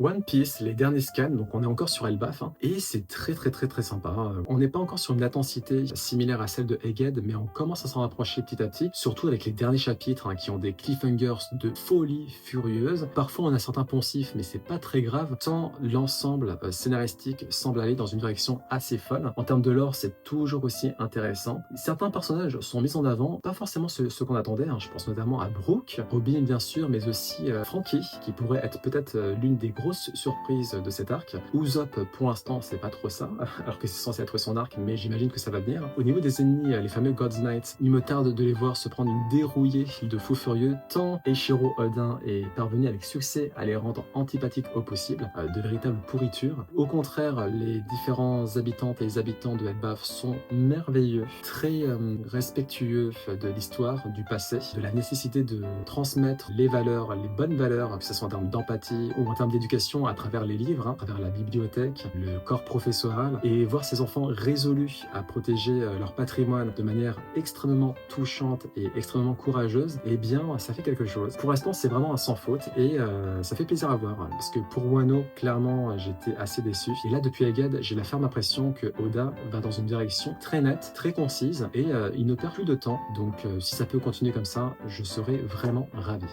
One Piece, les derniers scans, donc on est encore sur Elbaf, hein, et c'est très sympa, hein. On n'est pas encore sur une intensité similaire à celle de Egghead, mais on commence à s'en rapprocher petit à petit, surtout avec les derniers chapitres hein, qui ont des cliffhangers de folie furieuse. Parfois on a certains poncifs, mais c'est pas très grave, tant l'ensemble scénaristique semble aller dans une direction assez folle. En termes de lore, c'est toujours aussi intéressant. Certains personnages sont mis en avant, pas forcément ceux qu'on attendait, hein. Je pense notamment à Brook, Robin bien sûr, mais aussi Frankie, qui pourrait être peut-être l'une des grosses surprise de cet arc. Usopp, pour l'instant, c'est pas trop ça, alors que c'est censé être son arc, mais j'imagine que ça va venir. Au niveau des ennemis, les fameux God's Knights, il me tarde de les voir se prendre une dérouillée de fous furieux, tant Eiichiro Oda est parvenu avec succès à les rendre antipathiques au possible, de véritables pourritures. Au contraire, les différents habitantes et les habitants de Elbaf sont merveilleux, très respectueux de l'histoire, du passé, de la nécessité de transmettre les valeurs, les bonnes valeurs, que ce soit en termes d'empathie ou en termes d'éducation à travers les livres, hein, à travers la bibliothèque, le corps professoral, et voir ces enfants résolus à protéger leur patrimoine de manière extrêmement touchante et extrêmement courageuse, eh bien, ça fait quelque chose. Pour l'instant, c'est vraiment un sans faute, et ça fait plaisir à voir, hein, parce que pour Wano, clairement, j'étais assez déçu. Et là, depuis Egghead, j'ai la ferme impression que Oda va dans une direction très nette, très concise, et il ne perd plus de temps. Donc, si ça peut continuer comme ça, je serais vraiment ravi.